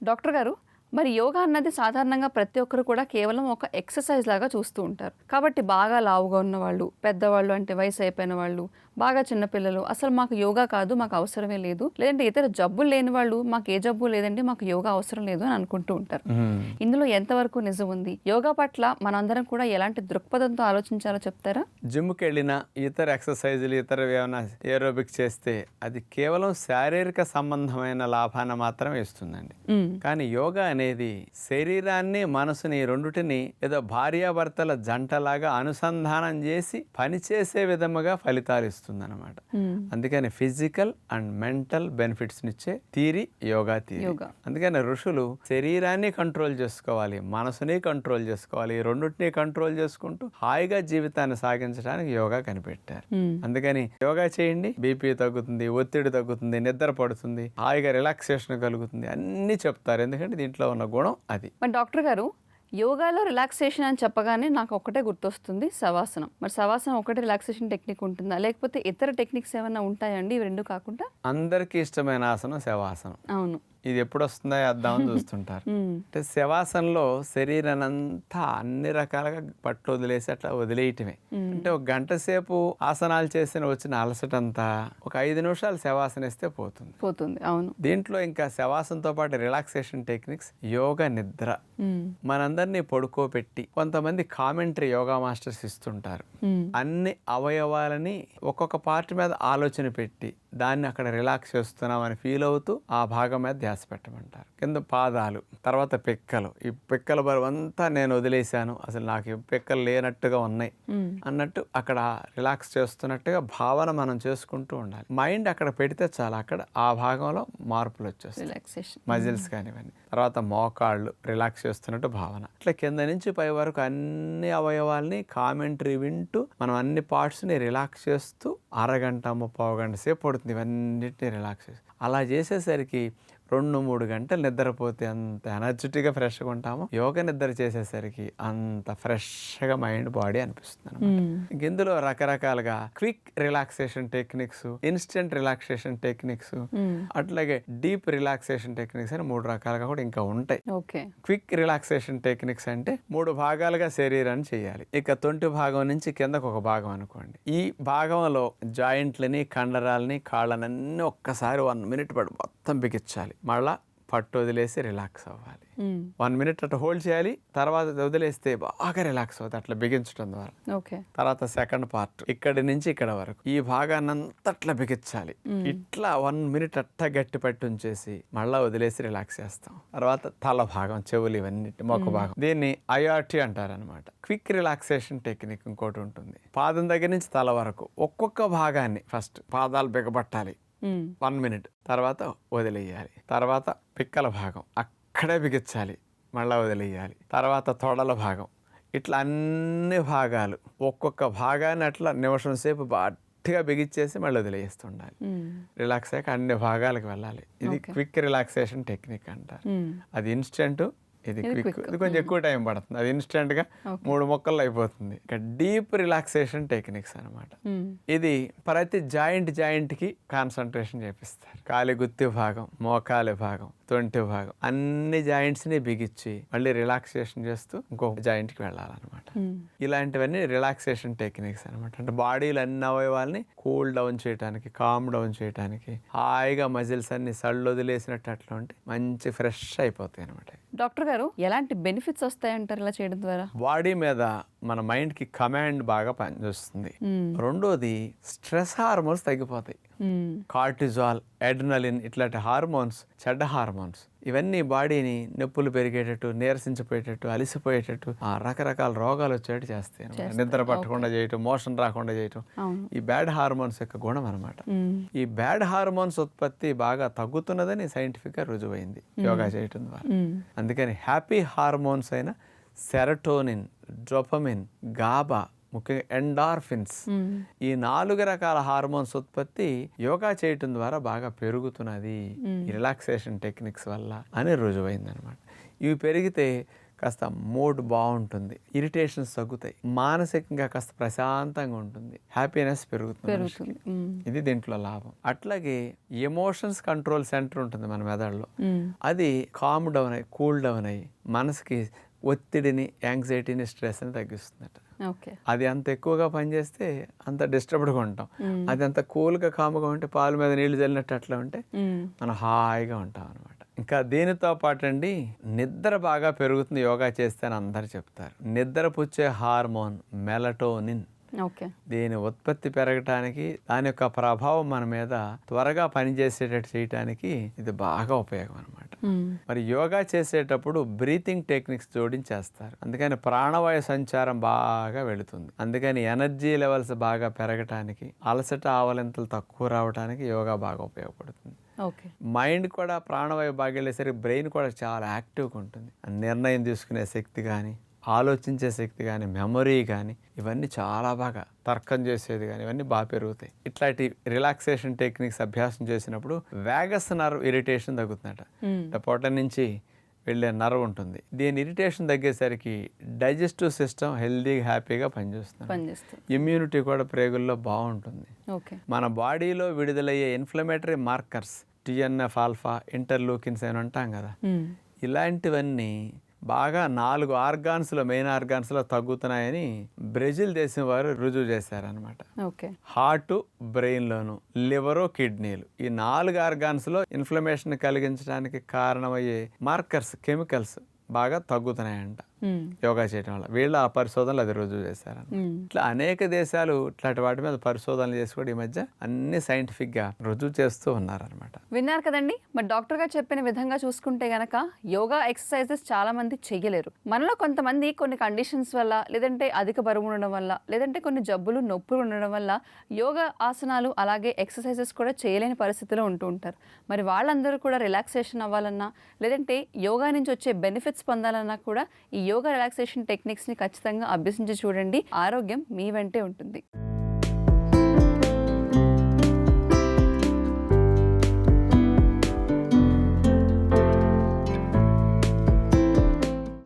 Doctor గారు, మరి యోగా అన్నది సాధారణంగా ప్రతి ఒక్కరు కూడా కేవలం ఒక ఎక్సర్సైజ్ లాగా చూస్తూ ఉంటారు. కాబట్టి బాగా లావుగా ఉన్నవాళ్ళు, పెద్దవాళ్ళు అంటే వయసు అయిపోయిన వాళ్ళు, బాగా చిన్నపిల్లలు అసలు మాకు యోగా కాదు, మాకు అవసరమే లేదు, లేదంటే ఇతర జబ్బులు లేని వాళ్ళు మాకు ఏ జబ్బు లేదండి, మాకు యోగా అవసరం లేదు అని అనుకుంటూ ఉంటారు. ఇందులో ఎంతవరకు నిజం ఉంది? యోగా పట్ల మనందరం కూడా ఎలాంటి దృక్పథంతో ఆలోచించాలో చెప్తారా? జిమ్కి వెళ్ళిన ఇతర ఎక్సర్సైజులు ఇతర ఏమైనా ఏరోబిక్స్ చేస్తే అది కేవలం శారీరక సంబంధమైన లాభాన్ని మాత్రమే ఇస్తుందండి. కానీ యోగా అనేది శరీరాన్ని మనసుని రెండుటిని ఏదో భార్యాభర్తల జంటలాగా అనుసంధానం చేసి పనిచేసే విధముగా ఫలితాలు ఇస్తుంది అనమాట. అందుకని ఫిజికల్ అండ్ మెంటల్ బెనిఫిట్స్ నిచ్చే థియరీ యోగా థియరీ. అందుకని ఋషులు శరీరాన్ని కంట్రోల్ చేసుకోవాలి, మనసుని కంట్రోల్ చేసుకోవాలి, ఈ రెండుటిని కంట్రోల్ చేసుకుంటూ హాయిగా జీవితాన్ని సాగించడానికి యోగా కనిపెట్టారు. అందుకని యోగా చేయండి, బీపీ తగ్గుతుంది, ఒత్తిడి తగ్గుతుంది, నిద్ర పడుతుంది, హాయిగా రిలాక్సేషన్ కలుగుతుంది, అన్ని చెప్తారు. ఎందుకంటే దీంట్లో ఉన్న గుణం అది. మరి డాక్టర్ గారు, యోగాలో రిలాక్సేషన్ అని చెప్పగానే నాకు ఒకటే గుర్తొస్తుంది, శవాసనం. మరి శవాసనం ఒకటే రిలాక్సేషన్ టెక్నిక్ ఉంటుందా, లేకపోతే ఇతర టెక్నిక్స్ ఏమైనా ఉంటాయండి ఇవి రెండు కాకుండా? అందరికీ ఇష్టమైన ఆసనం శవాసనం. అవును. ఇది ఎప్పుడు వస్తుందా అద్దామని చూస్తుంటారు. అంటే శవాసనంలో శరీరాన్ని అంతా అన్ని రకాలుగా పట్టు వదిలేసి అట్లా వదిలేయటమే. అంటే ఒక గంట సేపు ఆసనాలు చేసిన వచ్చిన అలసటంతా ఒక 5 నిమిషాలు శవాసన ఇస్తే పోతుంది. అవును. దీంట్లో ఇంకా శవాసనతో పాటు రిలాక్సేషన్ టెక్నిక్స్, యోగ నిద్ర. మనందరినీ పడుకోబెట్టి కొంతమంది కామెంటరీ యోగా మాస్టర్స్ ఇస్తుంటారు. అన్ని అవయవాలని ఒక్కొక్క పార్ట్ మీద ఆలోచన పెట్టి దాన్ని అక్కడ రిలాక్స్ చేస్తున్నామని ఫీల్ అవుతూ ఆ భాగం మీద ధ్యాస పెట్టమంటారు. కింద పాదాలు, తర్వాత పిక్కలు. ఈ పిక్కల బరువు అంతా నేను వదిలేశాను, అసలు నాకు పిక్కలు లేనట్టుగా ఉన్నాయి అన్నట్టు అక్కడ రిలాక్స్ చేస్తున్నట్టుగా భావన మనం చేసుకుంటూ ఉండాలి. మైండ్ అక్కడ పెడితే చాలా అక్కడ ఆ భాగంలో మార్పులు వచ్చేస్తాయి, మజిల్స్ కానివన్నీ. తర్వాత మోకాళ్ళు రిలాక్స్ చేస్తున్నట్టు భావన. అట్లా కింద నుంచి పై వరకు అన్ని అవయవాల్ని కామెంటరీ వింటూ మనం అన్ని పార్ట్స్ని రిలాక్స్ చేస్తూ అరగంట 30 గంట సేపు పడుతుంది ఇవన్నిటిని రిలాక్స్ చేసి. అలా చేసేసరికి 2-3 గంటలు నిద్రపోతే అంత ఎనర్జెటిక్గా ఫ్రెష్గా ఉంటాము. యోగ నిద్ర చేసేసరికి అంత ఫ్రెష్గా మైండ్ బాడీ అనిపిస్తుంది అనమాట. ఇందులో రకరకాలుగా quick relaxation techniques, instant relaxation techniques, అట్లాగే డీప్ రిలాక్సేషన్ టెక్నిక్స్ అని 3 రకాలుగా కూడా ఇంకా ఉంటాయి. క్విక్ రిలాక్సేషన్ టెక్నిక్స్ అంటే 3 భాగాలుగా శరీరాన్ని చేయాలి. ఇక తొంటి భాగం నుంచి కిందకు ఒక భాగం అనుకోండి. ఈ భాగంలో జాయింట్లని, కండరాలని, కాళ్ళనన్నీ ఒక్కసారి 1 మినిట్ పడి మొత్తం బిగించాలి. మళ్ళా పట్టు వదిలేసి రిలాక్స్ అవ్వాలి. 1 మినిట్ అట్లా హోల్డ్ చేయాలి, తర్వాత వదిలేస్తే బాగా రిలాక్స్ అవుతుంది అట్లా బిగించడం ద్వారా. తర్వాత సెకండ్ పార్ట్ ఇక్కడి నుంచి ఇక్కడ వరకు ఈ భాగాన్ని అంతా అట్లా బిగించాలి. ఇట్లా 1 మినిట్ అట్లా గట్టి పట్టి ఉంచేసి మళ్ళా వదిలేసి రిలాక్స్ చేస్తాం. తర్వాత తల భాగం, చెవులు, ఇవన్నీ మొక్క భాగం, దీన్ని ఐఆర్టీ అంటారు అనమాట. క్విక్ రిలాక్సేషన్ టెక్నిక్ ఇంకోటి ఉంటుంది. పాదం దగ్గర నుంచి తల వరకు ఒక్కొక్క భాగాన్ని ఫస్ట్ పాదాలు బిగబట్టాలి 1 మినిట్, తర్వాత వదిలేయాలి. తర్వాత పిక్కల భాగం అక్కడే బిగించాలి, మళ్ళీ వదిలేయాలి. తర్వాత తొడల భాగం, ఇట్లా అన్ని భాగాలు ఒక్కొక్క భాగాన్ని అట్లా నిమిషం సేపు గట్టిగా బిగించేసి మళ్ళీ వదిలేస్తుండాలి. రిలాక్స్ అయ్యాక అన్ని భాగాలకు వెళ్ళాలి. ఇది క్విక్ రిలాక్సేషన్ టెక్నిక్ అంటారు. అది ఇన్స్టెంట్, ఇది క్విక్. ఇది కొంచెం ఎక్కువ టైం పడుతుంది. అది ఇన్స్టెంట్ గా 3 ముక్కల్లో అయిపోతుంది. ఇక డీప్ రిలాక్సేషన్ టెక్నిక్స్ అనమాట. ఇది ప్రతి జాయింట్ కి కాన్సన్ట్రేషన్ చేపిస్తారు. కాలి గుత్తి భాగం, మోకాలి భాగం, తొంటి భాగం అన్ని జాయింట్స్ ని బిగించి మళ్ళీ రిలాక్సేషన్ చేస్తూ ఇంకొక జాయింట్ కి వెళ్ళాలన్నమాట. ఇలాంటివన్నీ రిలాక్సేషన్ టెక్నిక్స్ అనమాట. అంటే బాడీలో అన్ని అవయవాల్ని కూల్ డౌన్ చేయడానికి, కామ్ డౌన్ చేయడానికి, హాయిగా మజిల్స్ అన్ని సళ్ళు వదిలేసినట్టు అట్లా ఉంటే మంచి ఫ్రెష్ అయిపోతాయి అనమాట. డాక్టర్ గారు, ఎలాంటి బెనిఫిట్స్ వస్తాయంటారు ఇలా చేయడం ద్వారా? బాడీ మీద మన మైండ్ కి కమాండ్ బాగా పనిచేస్తుంది. రెండోది స్ట్రెస్ హార్మోన్స్ తగ్గిపోతాయి. కార్టిజాల్, అడ్రినలిన్ ఇట్లాంటి హార్మోన్స్, చెడ్డ హార్మోన్స్, ఇవన్నీ బాడీని నొప్పులు పెరిగేటట్టు, నీరసించిపోయేటట్టు, అలిసిపోయేటట్టు, రకరకాల రోగాలు వచ్చేటట్టు చేస్తాయి. నిద్ర పట్టకుండా చేయటం, మోషన్ రాకుండా చేయటం, ఈ బ్యాడ్ హార్మోన్స్ యొక్క గుణం అనమాట. ఈ బ్యాడ్ హార్మోన్స్ ఉత్పత్తి బాగా తగ్గుతున్నదని సైంటిఫిక్ గా రుజువైంది యోగా చేయటం ద్వారా. అందుకని హ్యాపీ హార్మోన్స్ అయిన సెరటోనిన్, డోపమిన్, గాబా, ముఖ్యంగా ఎండార్ఫిన్స్, ఈ 4 రకాల హార్మోన్స్ ఉత్పత్తి యోగా చేయటం ద్వారా బాగా పెరుగుతున్నది ఈ రిలాక్సేషన్ టెక్నిక్స్ వల్ల అని రుజువైంది అనమాట. ఇవి పెరిగితే కాస్త మూడ్ బాగుంటుంది, ఇరిటేషన్స్ తగ్గుతాయి, మానసికంగా కాస్త ప్రశాంతంగా ఉంటుంది, హ్యాపీనెస్ పెరుగుతుంది మనిషికి. ఇది దీంట్లో లాభం. అట్లాగే ఎమోషన్స్ కంట్రోల్ సెంటర్ ఉంటుంది మన మెదడులో, అది కామ్ డౌన్ అయ్యి కూల్ డౌన్ అయ్యి మనసుకి ఒత్తిడిని, యాంగ్జైటీని, స్ట్రెస్ని తగ్గిస్తుందట. ఓకే. అది అంత ఎక్కువగా పనిచేస్తే అంత డిస్టర్బ్డ్గా ఉంటాం. అది అంత కూల్గా కామ్గా ఉంటే పాలు మీద నీళ్లు చల్లినట్టు అట్లా ఉంటే మనం హాయిగా ఉంటాం అనమాట. ఇంకా దీనితో పాటు అండి నిద్ర బాగా పెరుగుతుంది యోగా చేస్తే అని అందరు చెప్తారు. నిద్ర పుచ్చే హార్మోన్ మెలటోనిన్, ఓకే, దీని ఉత్పత్తి పెరగటానికి, దాని యొక్క ప్రభావం మన మీద త్వరగా పనిచేసేటట్టు చేయటానికి ఇది బాగా ఉపయోగం అనమాట. మరి యోగా చేసేటప్పుడు బ్రీతింగ్ టెక్నిక్స్ జోడించేస్తారు. అందుకని ప్రాణవాయు సంచారం బాగా వెళుతుంది. అందుకని ఎనర్జీ లెవెల్స్ బాగా పెరగటానికి, అలసట ఆవలింతలు తక్కువ రావడానికి యోగా బాగా ఉపయోగపడుతుంది. ఓకే. మైండ్ కూడా ప్రాణవాయు బాగా వెళ్ళేసరికి బ్రెయిన్ కూడా చాలా యాక్టివ్గా ఉంటుంది. నిర్ణయం తీసుకునే శక్తి కానీ, ఆలోచించే శక్తి కానీ, మెమొరీ కానీ, ఇవన్నీ చాలా బాగా తర్కం చేసేది కానీ ఇవన్నీ బాగా పెరుగుతాయి. ఇట్లాంటి రిలాక్సేషన్ టెక్నిక్స్ అభ్యాసం చేసినప్పుడు వేగస్ నర్వ్ ఇరిటేషన్ తగ్గుతుందట. పొట్ట నుంచి వెళ్ళే నర్వ్ ఉంటుంది, దీని ఇరిటేషన్ తగ్గేసరికి డైజెస్టివ్ సిస్టమ్ హెల్దీగా హ్యాపీగా పనిచేస్తుంది. ఇమ్యూనిటీ కూడా ప్రేగుల్లో బాగుంటుంది. మన బాడీలో విడుదలయ్యే ఇన్ఫ్లమేటరీ మార్కర్స్ TNF ఆల్ఫా, ఇంటర్లూకిన్స్ అని అంటాం కదా, ఇలాంటివన్నీ బాగా 4 ఆర్గాన్స్లో, మెయిన్ ఆర్గాన్స్లో తగ్గుతున్నాయని బ్రెజిల్ దేశం వారు రుజువు చేశారనమాట. హార్ట్, బ్రెయిన్లోను, లివరు, కిడ్నీలు, ఈ 4 ఆర్గాన్స్లో ఇన్ఫ్లమేషన్ కలిగించడానికి కారణమయ్యే మార్కర్స్, కెమికల్స్ బాగా తగ్గుతున్నాయంట యోగా చేయడం వల్ల. వీళ్ళు ఆ పరిశోధనలు అది రుజువు చేశారు. ఇట్లా అనేక దేశాలు ఇట్లాంటి వాటి మీద పరిశోధనలు చేసి కూడా ఈ మధ్య అన్ని సైంటిఫిక్ గా రుజువు చేస్తూ ఉన్నారనమాట. విన్నారు కదండి. మరి డాక్టర్ గారు చెప్పిన విధంగా చూసుకుంటే గనక యోగా ఎక్సర్సైజెస్ చాలా మంది చెయ్యలేరు. మనలో కొంతమంది కొన్ని కండిషన్స్ వల్ల, లేదంటే అధిక బరువు ఉండడం వల్ల, లేదంటే కొన్ని జబ్బులు, నొప్పులు ఉండడం వల్ల యోగా ఆసనాలు అలాగే ఎక్సర్సైజెస్ కూడా చేయలేని పరిస్థితిలో ఉంటూ ఉంటారు. మరి వాళ్ళందరూ కూడా రిలాక్సేషన్ అవ్వాలన్నా, లేదంటే యోగా నుంచి వచ్చే బెనిఫిట్స్ పొందాలన్నా కూడా ఈ యోగా రిలాక్సేషన్ టెక్నిక్స్ని ఖచ్చితంగా అభ్యసించి చూడండి. ఆరోగ్యం మీ వెంటే ఉంటుంది.